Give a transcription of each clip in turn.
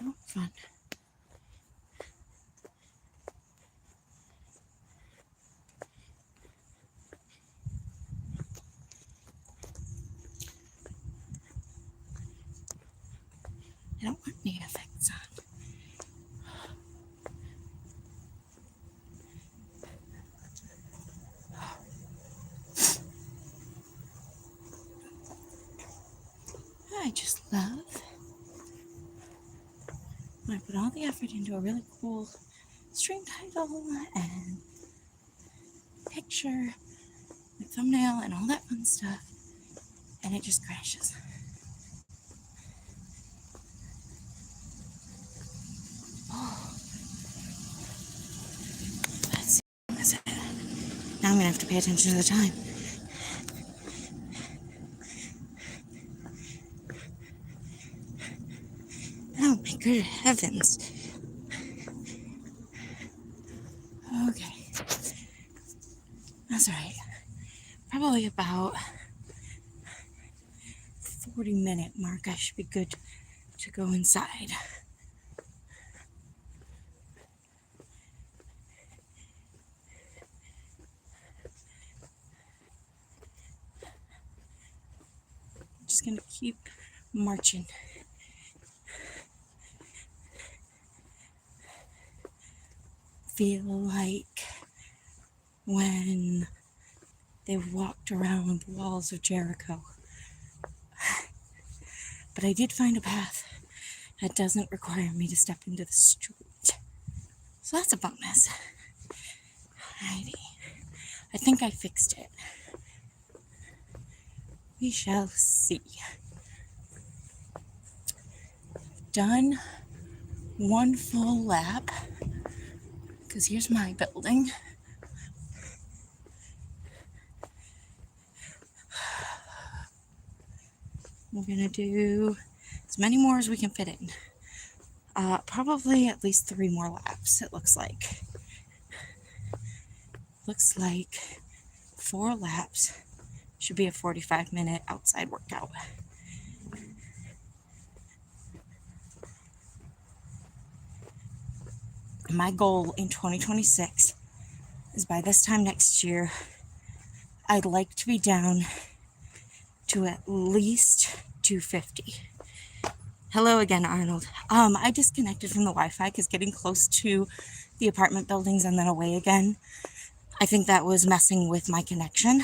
Oh, fun. I don't want any effects on. I just love when I put all the effort into a really cool stream title and picture, like thumbnail and all that fun stuff, and it just crashes. Oh, that's it. Now I'm gonna have to pay attention to the time. Oh my good heavens. Okay. That's right. Probably about 40-minute mark. I should be good to go inside. Just gonna keep marching. Feel like when they walked around the walls of Jericho. But I did find a path that doesn't require me to step into the street. So that's a bonus. Alrighty. I think I fixed it. We shall see. Done one full lap. Because here's my building. We're gonna do as many more as we can fit in. Probably at least 3 more laps, it looks like. Looks like 4 laps should be a 45-minute outside workout. My goal in 2026 is by this time next year, I'd like to be down to at least 250. Hello again, Arnold. I disconnected from the Wi-Fi because getting close to the apartment buildings and then away again, I think that was messing with my connection.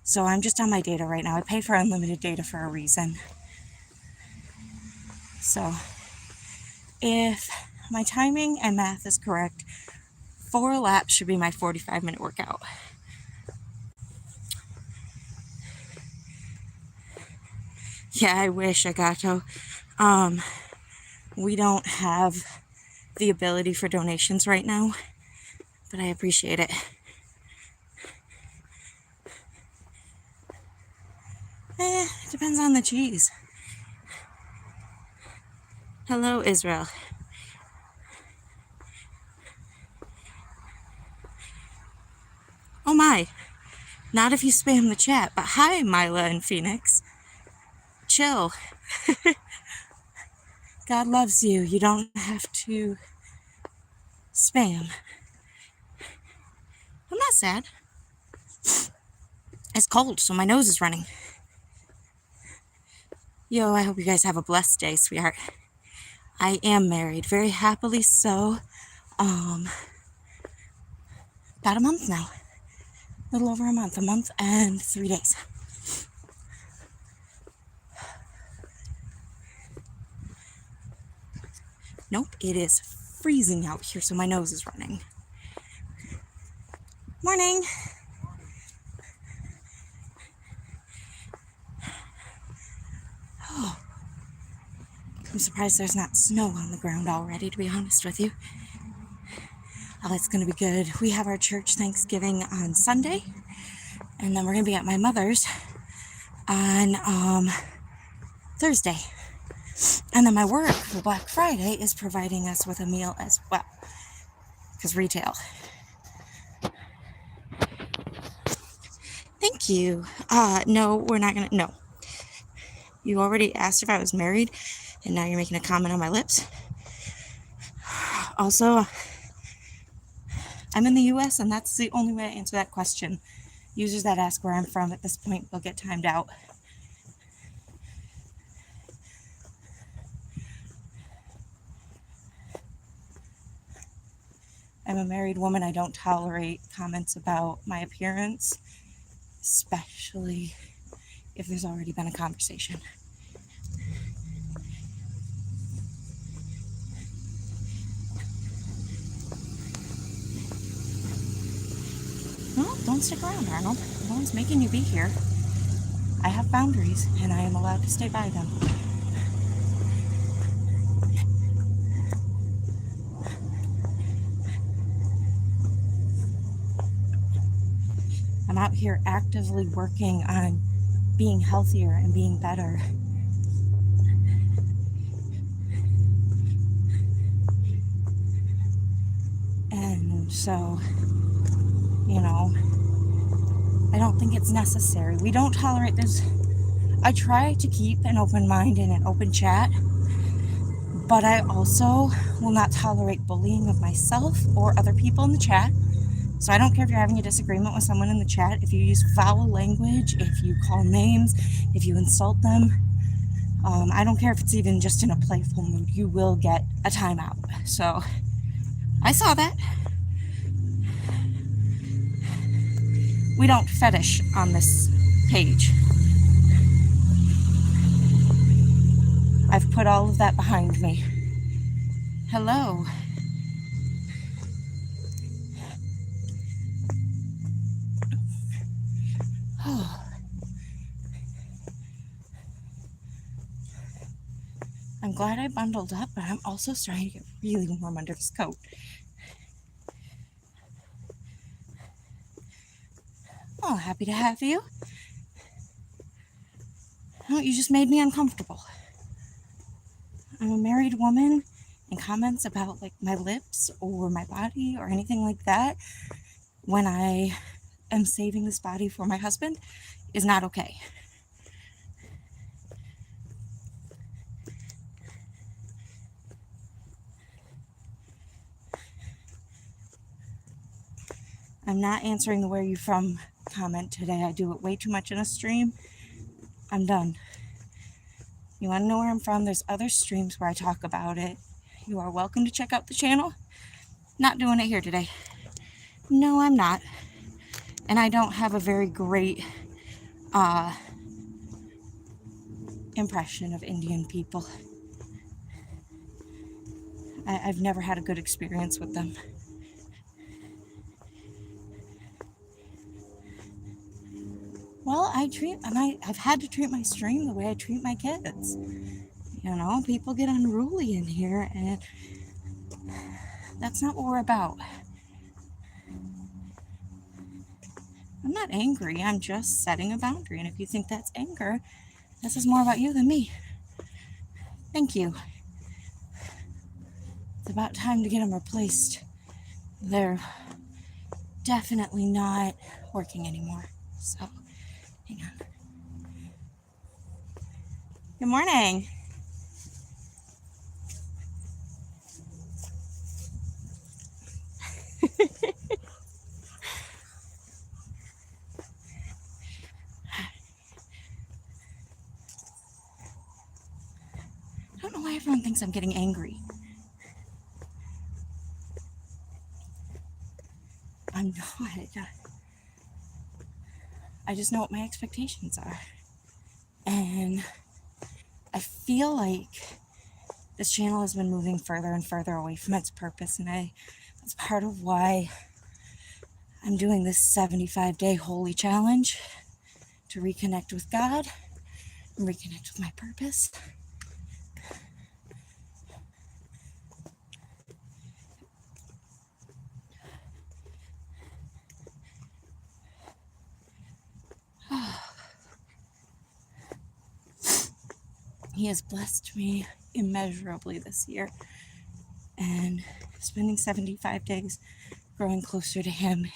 So I'm just on my data right now. I pay for unlimited data for a reason. So if my timing and math is correct, 4 laps should be my 45-minute workout. Yeah, I wish, Agato. We don't have the ability for donations right now, but I appreciate it. It depends on the cheese. Hello, Israel. Oh my, not if you spam the chat, but hi, Mila and Phoenix. Chill. God loves you. You don't have to spam. I'm not sad. It's cold, so my nose is running. Yo, I hope you guys have a blessed day, sweetheart. I am married, very happily so. About a month now. A little over a month and 3 days. Nope, it is freezing out here, so my nose is running. Morning. Oh, I'm surprised there's not snow on the ground already, to be honest with you. Oh, it's going to be good. We have our church Thanksgiving on Sunday, and then we're going to be at my mother's on Thursday. And then my work for Black Friday is providing us with a meal as well, because retail. Thank you. No, we're not going to, no. You already asked if I was married. And now you're making a comment on my lips. Also, I'm in the US, and that's the only way I answer that question. Users that ask where I'm from at this point will get timed out. I'm a married woman. I don't tolerate comments about my appearance, especially if there's already been a conversation. No, don't stick around, Arnold. No one's making you be here. I have boundaries, and I am allowed to stay by them. I'm out here actively working on being healthier and being better. And so, I don't think it's necessary. We don't tolerate this. I try to keep an open mind and an open chat, but I also will not tolerate bullying of myself or other people in the chat. So I don't care if you're having a disagreement with someone in the chat, if you use foul language, if you call names, if you insult them. I don't care if it's even just in a playful mood. You will get a timeout. So I saw that. We don't fetish on this page. I've put all of that behind me. Hello. Oh. I'm glad I bundled up, but I'm also starting to get really warm under this coat. Oh, happy to have you. Oh, you just made me uncomfortable. I'm a married woman, and comments about like my lips or my body or anything like that when I am saving this body for my husband is not okay. I'm not answering the where you from comment today. I do it way too much in a stream. I'm done. You want to know where I'm from? There's other streams where I talk about it. You are welcome to check out the channel. Not doing it here today. No, I'm not. And I don't have a very great impression of Indian people. I've never had a good experience with them. Well, I've had to treat my stream the way I treat my kids. People get unruly in here, and that's not what we're about. I'm not angry, I'm just setting a boundary, and if you think that's anger, this is more about you than me. Thank you. It's about time to get them replaced. They're definitely not working anymore, so hang on. Good morning. I don't know why everyone thinks I'm getting angry. I'm not. I just know what my expectations are. And I feel like this channel has been moving further and further away from its purpose, and that's part of why I'm doing this 75-day holy challenge to reconnect with God and reconnect with my purpose. He has blessed me immeasurably this year, and spending 75 days growing closer to him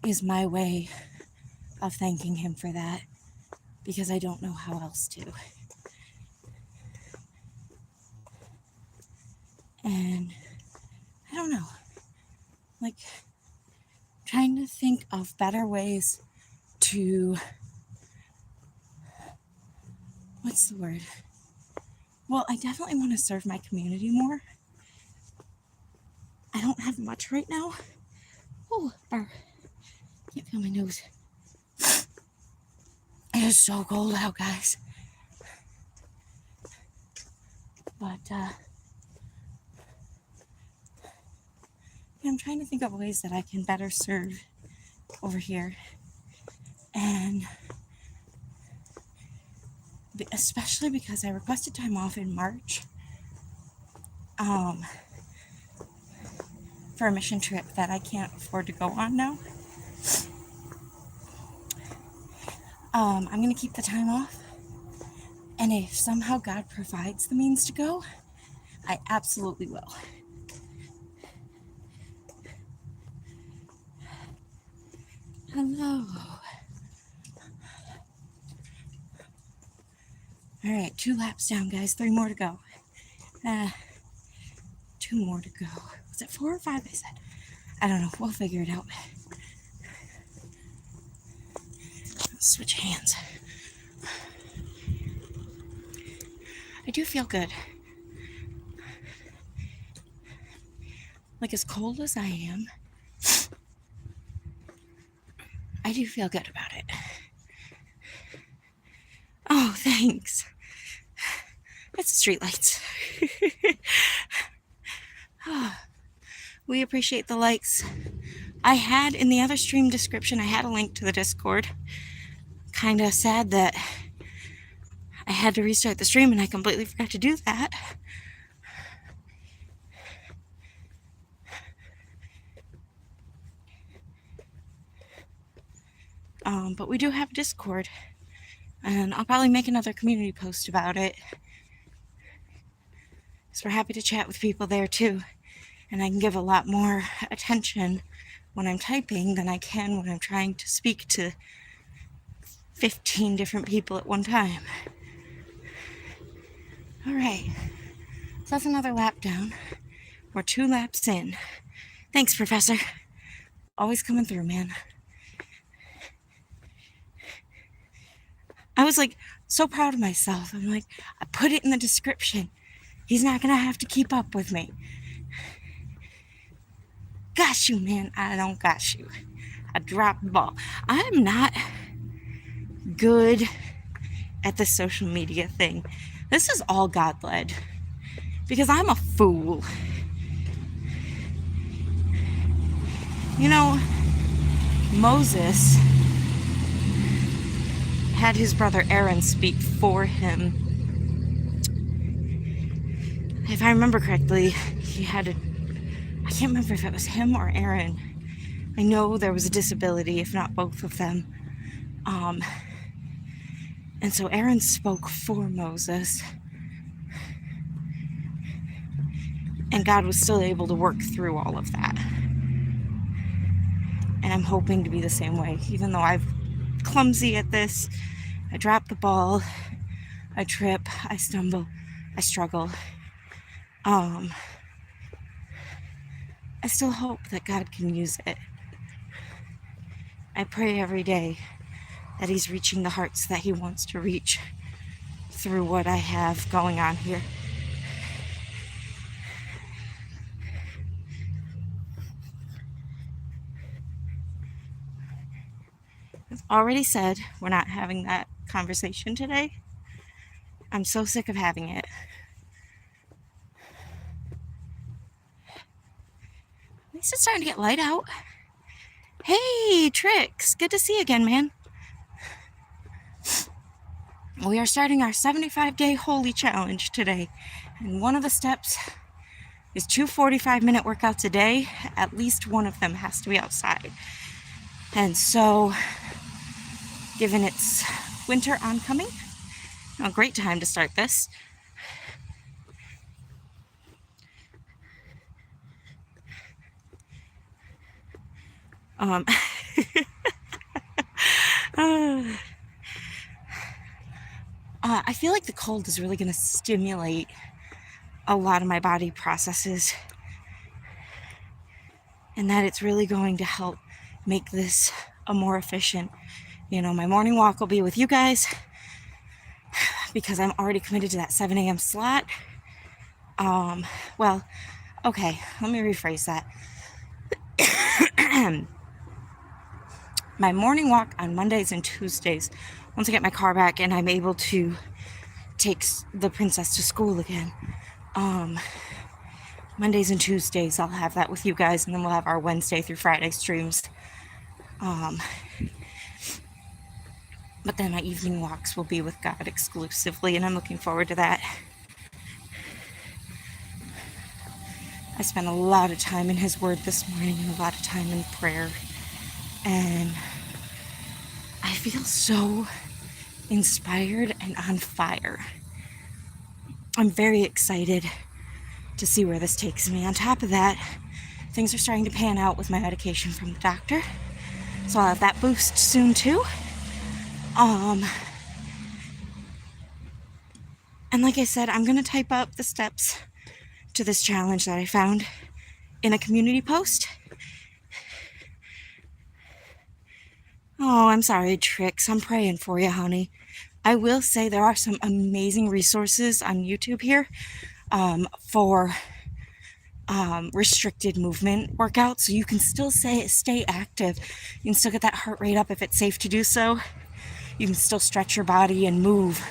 is my way of thanking him for that, because I don't know how else to. And I don't know, like trying to think of better ways to, what's the word? Well, I definitely want to serve my community more. I don't have much right now. Oh, can't feel my nose. It is so cold out, guys. But, I'm trying to think of ways that I can better serve over here. And especially because I requested time off in March for a mission trip that I can't afford to go on now. I'm going to keep the time off. And if somehow God provides the means to go, I absolutely will. Hello. All right, 2 laps down, guys. 3 more to go. 2 more to go. Was it 4 or 5 I said? I don't know. We'll figure it out. Let's switch hands. I do feel good. Like, as cold as I am, I do feel good about it. Oh, thanks. It's the street lights. We appreciate the likes. I had, in the other stream description, I had a link to the Discord. Kind of sad that I had to restart the stream and I completely forgot to do that. But we do have a Discord, and I'll probably make another community post about it. So we're happy to chat with people there too, and I can give a lot more attention when I'm typing than I can when I'm trying to speak to 15 different people at one time. All right, so that's another lap down. We're 2 laps in. Thanks, Professor. Always coming through, man. I was like so proud of myself. I'm like, I put it in the description. He's not gonna have to keep up with me. Got you, man. I don't got you. I dropped the ball. I'm not good at the social media thing. This is all God-led. Because I'm a fool. You know, Moses had his brother Aaron speak for him. If I remember correctly, he had I can't remember if it was him or Aaron. I know there was a disability, if not both of them. And so Aaron spoke for Moses. And God was still able to work through all of that. And I'm hoping to be the same way, even though I'm clumsy at this. I drop the ball, I trip, I stumble, I struggle. I still hope that God can use it. I pray every day that He's reaching the hearts that He wants to reach through what I have going on here. I've already said we're not having that conversation today. I'm so sick of having it. At least it's starting to get light out. Hey, Trix, good to see you again, man. We are starting our 75-day holy challenge today. And one of the steps is 2 45-minute workouts a day. At least one of them has to be outside. And so, given it's winter oncoming, a great time to start this. I feel like the cold is really going to stimulate a lot of my body processes, and that it's really going to help make this a more efficient. My morning walk will be with you guys because I'm already committed to that 7 a.m. slot. Well, okay, let me rephrase that. My morning walk on Mondays and Tuesdays, once I get my car back and I'm able to take the princess to school again, Mondays and Tuesdays I'll have that with you guys, and then we'll have our Wednesday through Friday streams. But then my evening walks will be with God exclusively, and I'm looking forward to that. I spent a lot of time in His Word this morning and a lot of time in prayer, and I feel so inspired and on fire. I'm very excited to see where this takes me. On top of that, things are starting to pan out with my medication from the doctor, so I'll have that boost soon too. And like I said, I'm going to type up the steps to this challenge that I found in a community post. Oh, I'm sorry, Trix. I'm praying for you, honey. I will say there are some amazing resources on YouTube here for restricted movement workouts. So you can still stay active. You can still get that heart rate up if it's safe to do so. You can still stretch your body and move.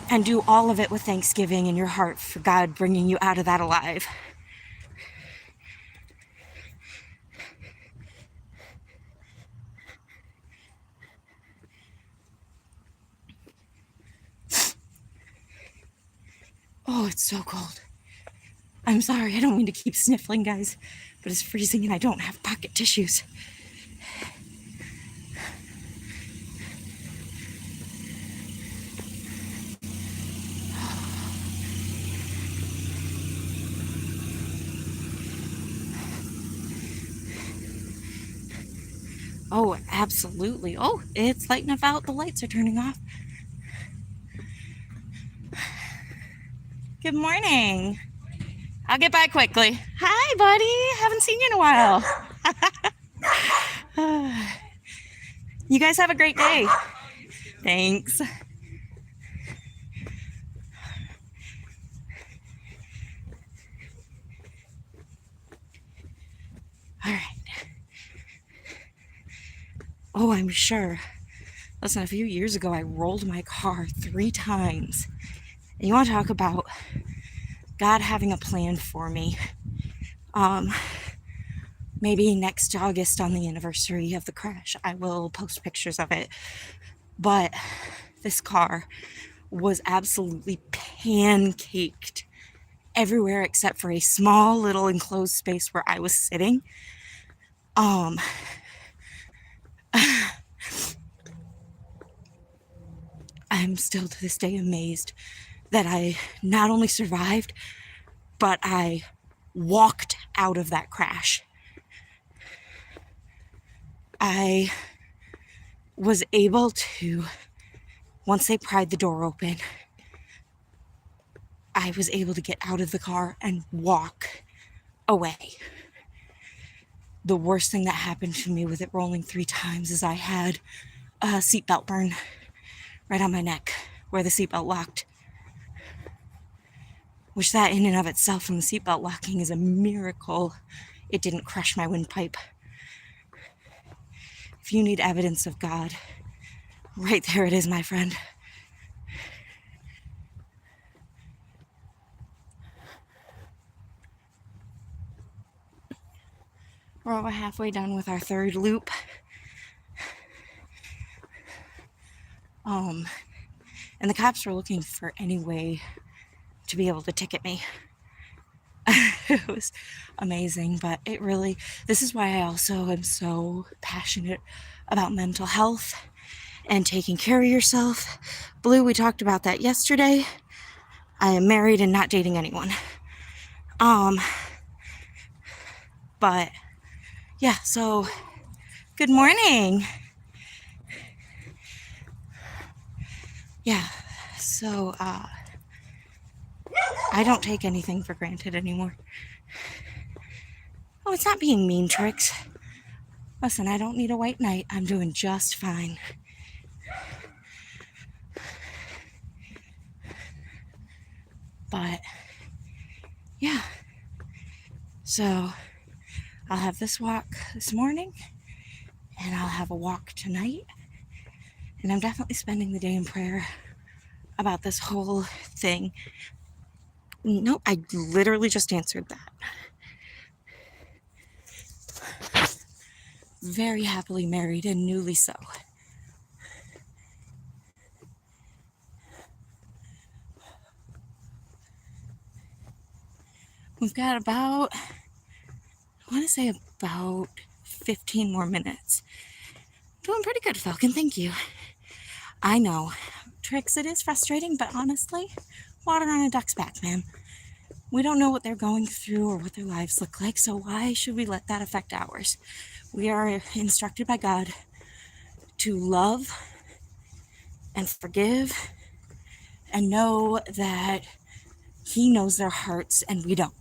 And do all of it with thanksgiving in your heart for God bringing you out of that alive. Oh, it's so cold. I'm sorry, I don't mean to keep sniffling, guys, but it's freezing and I don't have pocket tissues. Oh, absolutely. Oh, it's lighting up out. The lights are turning off. Good morning. I'll get by quickly. Hi, buddy. Haven't seen you in a while. You guys have a great day. Thanks. All right. Oh, I'm sure. Listen, a few years ago, I rolled my car 3 times. And you want to talk about God having a plan for me. Maybe next August on the anniversary of the crash, I will post pictures of it. But this car was absolutely pancaked everywhere except for a small little enclosed space where I was sitting. I'm still to this day amazed that I not only survived, but I walked out of that crash. I was able to, once they pried the door open, I was able to get out of the car and walk away. The worst thing that happened to me with it rolling 3 times is I had a seatbelt burn right on my neck where the seatbelt locked. Which that in and of itself from the seatbelt locking is a miracle. It didn't crush my windpipe. If you need evidence of God, right there it is, my friend. We're over halfway done with our 3rd loop. And the cops were looking for any way to be able to ticket me. It was amazing, but this is why I also am so passionate about mental health and taking care of yourself. Blue, we talked about that yesterday. I am married and not dating anyone. But yeah, so good morning. Yeah, so I don't take anything for granted anymore. Oh, it's not being mean, Tricks. Listen, I don't need a white knight. I'm doing just fine. But, yeah. So, I'll have this walk this morning, and I'll have a walk tonight. And I'm definitely spending the day in prayer about this whole thing. Nope, I literally just answered that. Very happily married and newly so. We've got about, I want to say about 15 more minutes. Doing pretty good, Falcon, thank you. I know, Tricks, it is frustrating, but honestly, water on a duck's back, man. We don't know what they're going through or what their lives look like, so why should we let that affect ours? We are instructed by God to love and forgive and know that He knows their hearts and we don't.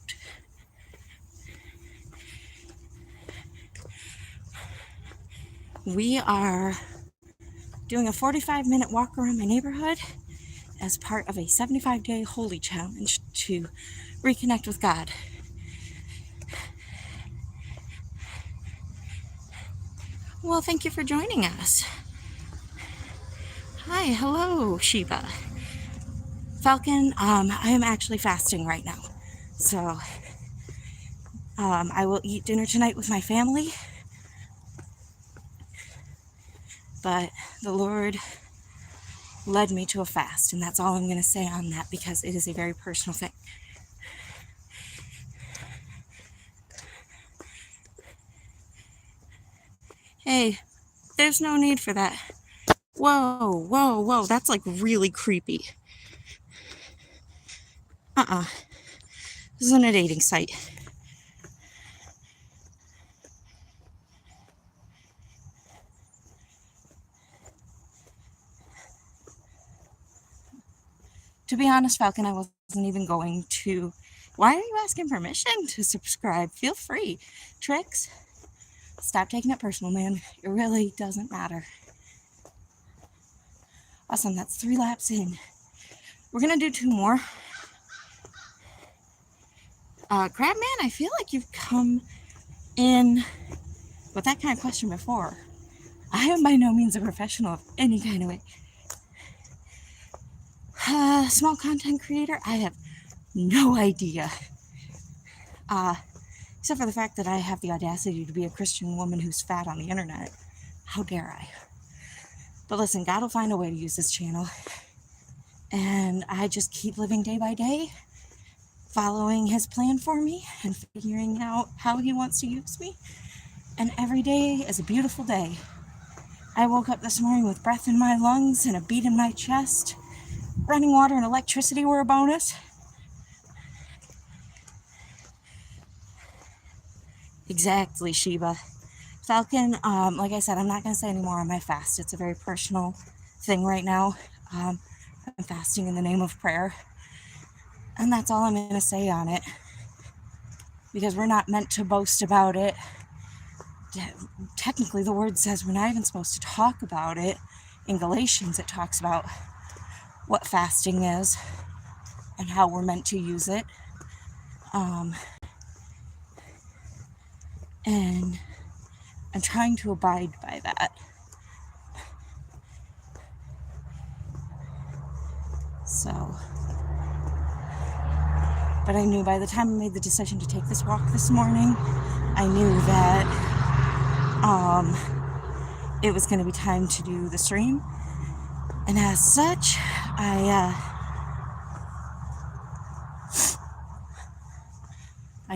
We are doing a 45-minute walk around my neighborhood as part of a 75-day holy challenge to reconnect with God. Well, thank you for joining us. Hi, hello, Sheba. Falcon, I am actually fasting right now. So, I will eat dinner tonight with my family. But the Lord led me to a fast, and that's all I'm going to say on that because it is a very personal thing. Hey, there's no need for that. Whoa, whoa, whoa, that's like really creepy. This isn't a dating site. To be honest, Falcon, I wasn't even going to. Why are you asking permission to subscribe? Feel free. Tricks, stop taking it personal, man. It really doesn't matter. Awesome, that's 3 laps in. We're going to do 2 more. Crabman, I feel like you've come in with that kind of question before. I am by no means a professional of any kind of way. Small content creator, I have no idea. Except for the fact that I have the audacity to be a Christian woman who's fat on the internet. How dare I? But listen, God will find a way to use this channel. And I just keep living day by day, following His plan for me and figuring out how He wants to use me. And every day is a beautiful day. I woke up this morning with breath in my lungs and a beat in my chest. Running water and electricity were a bonus. Exactly, Sheba. Falcon, like I said, I'm not going to say any more on my fast. It's a very personal thing right now. I'm fasting in the name of prayer. And that's all I'm going to say on it. Because we're not meant to boast about it. Technically, the word says we're not even supposed to talk about it. In Galatians, it talks about what fasting is and how we're meant to use it. And I'm trying to abide by that. So, but I knew by the time I made the decision to take this walk this morning, I knew that it was going to be time to do the stream. And as such, I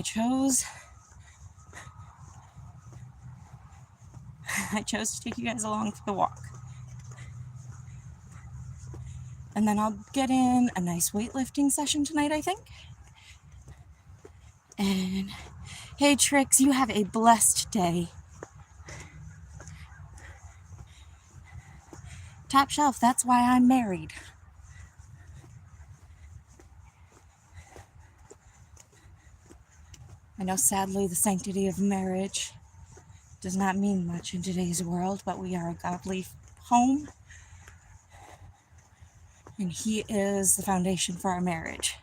chose to take you guys along for the walk. And then I'll get in a nice weightlifting session tonight, I think. And hey, Trix, you have a blessed day. Top shelf, that's why I'm married. I know sadly the sanctity of marriage does not mean much in today's world, but we are a godly home, and He is the foundation for our marriage.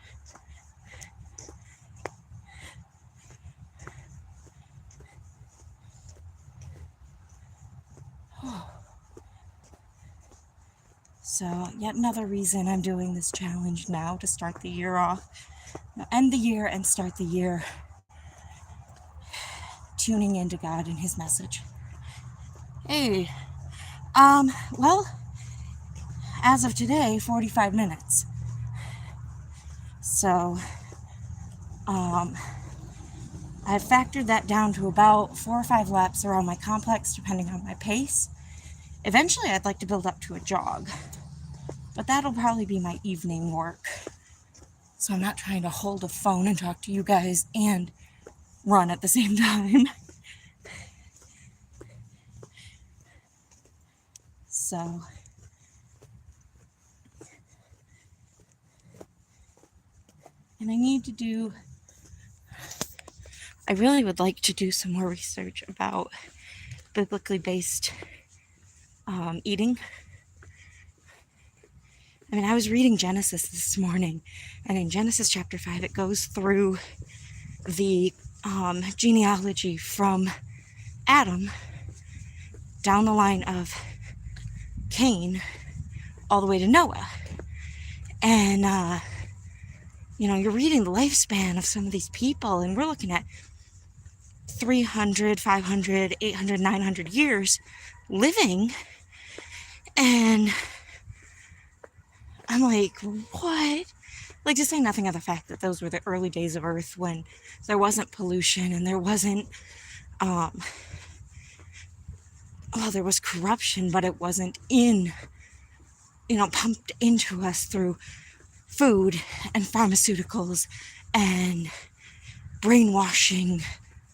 So, yet another reason I'm doing this challenge now to start the year off. End the year and start the year tuning into God and His message. Hey, well, as of today, 45 minutes. So, I've factored that down to about 4 or 5 laps around my complex, depending on my pace. Eventually, I'd like to build up to a jog, but that'll probably be my evening work. So I'm not trying to hold a phone and talk to you guys and run at the same time. So, and I really would like to do some more research about biblically based eating. I mean, I was reading Genesis this morning, and in Genesis chapter 5, it goes through the genealogy from Adam down the line of Cain all the way to Noah. And, you're reading the lifespan of some of these people, and we're looking at 300, 500, 800, 900 years living. And I'm like, what? Like, to say nothing of the fact that those were the early days of Earth when there wasn't pollution and there wasn't, there was corruption, but it wasn't pumped into us through food and pharmaceuticals and brainwashing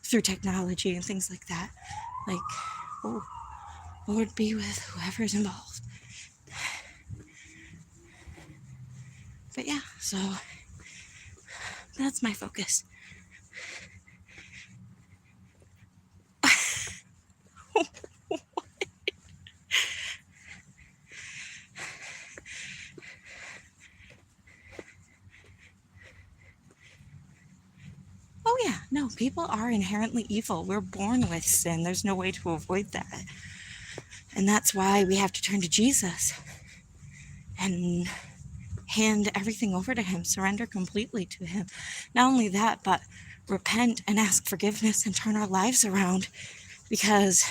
through technology and things like that. Like, oh, Lord be with whoever's involved. But yeah, so that's my focus. Oh yeah, no, people are inherently evil. We're born with sin. There's no way to avoid that. And that's why we have to turn to Jesus and hand everything over to Him, surrender completely to Him. Not only that, but repent and ask forgiveness and turn our lives around, because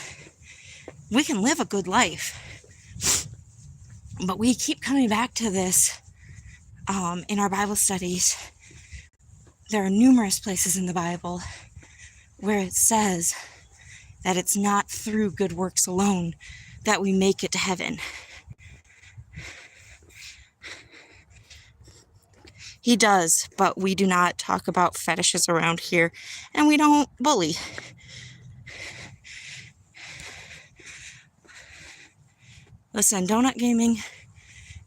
we can live a good life. But we keep coming back to this in our Bible studies. There are numerous places in the Bible where it says that it's not through good works alone that we make it to heaven. He does, but we do not talk about fetishes around here, and we don't bully. Listen, donut gaming,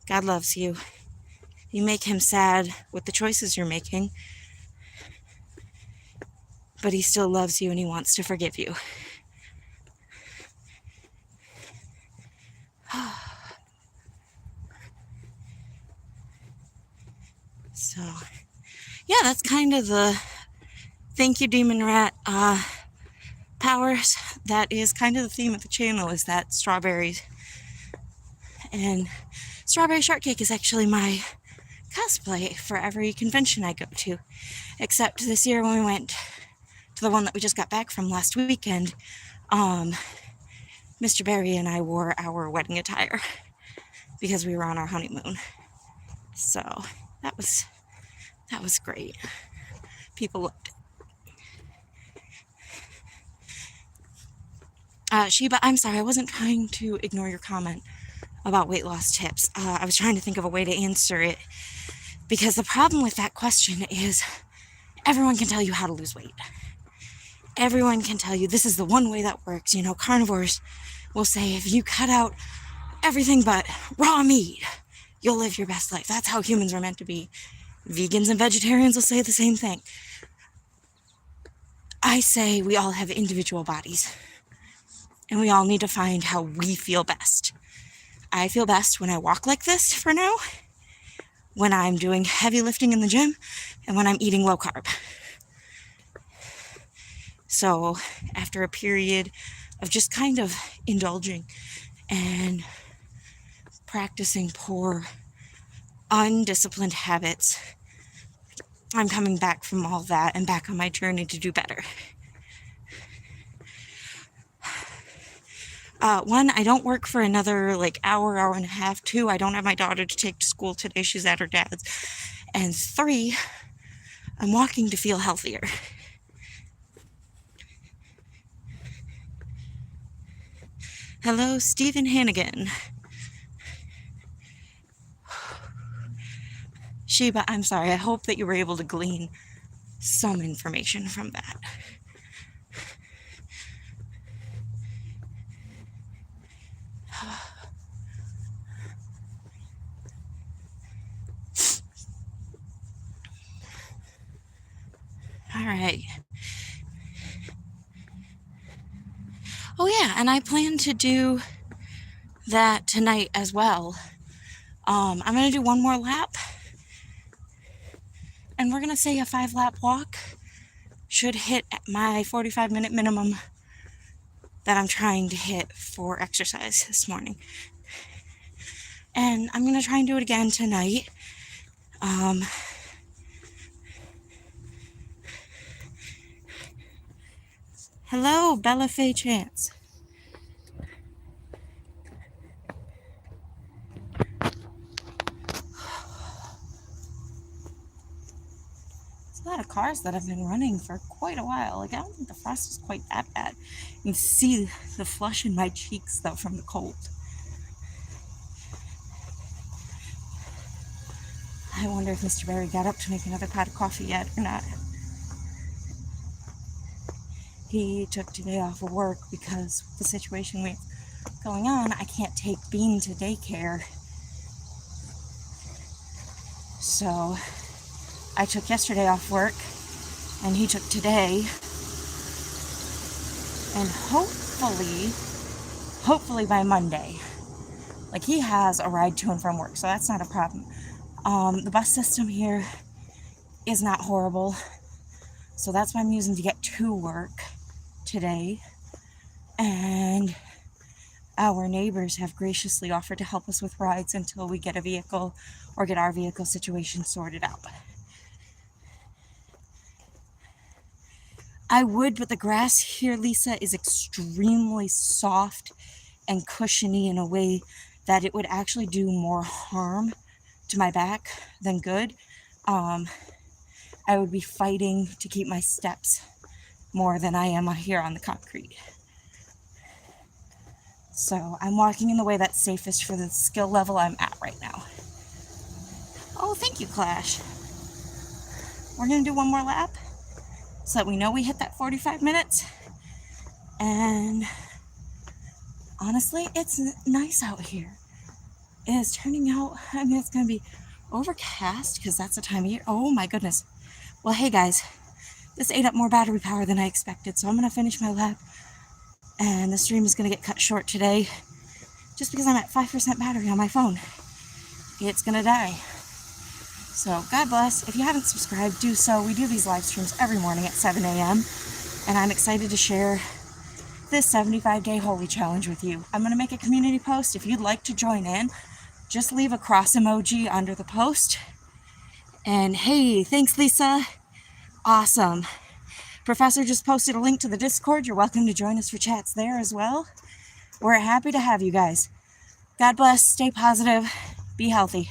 God loves you. You make Him sad with the choices you're making, but He still loves you and He wants to forgive you. So, yeah, that's kind of the thank you, Demon Rat powers. That is kind of the theme of the channel, is that strawberries. And strawberry shortcake is actually my cosplay for every convention I go to. Except this year when we went to the one that we just got back from last weekend, Mr. Barry and I wore our wedding attire because we were on our honeymoon. So that was great. People loved it. Sheba, I'm sorry, I wasn't trying to ignore your comment about weight loss tips. I was trying to think of a way to answer it, because the problem with that question is everyone can tell you how to lose weight. Everyone can tell you this is the one way that works. Carnivores will say if you cut out everything but raw meat, you'll live your best life. That's how humans are meant to be. Vegans and vegetarians will say the same thing. I say we all have individual bodies, and we all need to find how we feel best. I feel best when I walk like this for now, when I'm doing heavy lifting in the gym, and when I'm eating low carb. So after a period of just kind of indulging and practicing poor, undisciplined habits, I'm coming back from all that and back on my journey to do better. One, I don't work for another hour and a half. Two, I don't have my daughter to take to school today. She's at her dad's. And three, I'm walking to feel healthier. Hello, Stephen Hannigan. Sheba, I'm sorry. I hope that you were able to glean some information from that. All right. Oh yeah, and I plan to do that tonight as well. I'm going to do one more lap, and we're going to say a 5-lap walk should hit my 45-minute minimum that I'm trying to hit for exercise this morning. And I'm going to try and do it again tonight. Hello, Bella Faye Chance. There's a lot of cars that have been running for quite a while. I don't think the frost is quite that bad. You can see the flush in my cheeks, though, from the cold. I wonder if Mr. Barry got up to make another pot of coffee yet or not. He took today off of work because with the situation we have going on, I can't take Bean to daycare. So I took yesterday off work, and he took today. And hopefully by Monday, he has a ride to and from work, so that's not a problem. The bus system here is not horrible, so that's what I'm using to get to work today. And our neighbors have graciously offered to help us with rides until we get a vehicle or get our vehicle situation sorted out. I would, but the grass here, Lisa, is extremely soft and cushiony in a way that it would actually do more harm to my back than good. I would be fighting to keep my steps more than I am here on the concrete. So I'm walking in the way that's safest for the skill level I'm at right now. Oh, thank you, Clash. We're going to do one more lap so that we know we hit that 45 minutes. And honestly, it's nice out here. It is turning out, it's going to be overcast because that's the time of year. Oh my goodness. Well, hey guys, this ate up more battery power than I expected, so I'm going to finish my lap. And the stream is going to get cut short today just because I'm at 5% battery on my phone. It's going to die. So God bless. If you haven't subscribed, do so. We do these live streams every morning at 7 a.m. And I'm excited to share this 75-day holy challenge with you. I'm going to make a community post. If you'd like to join in, just leave a cross emoji under the post. And hey, thanks, Lisa. Awesome. Professor just posted a link to the Discord. You're welcome to join us for chats there as well. We're happy to have you guys. God bless. Stay positive. Be healthy.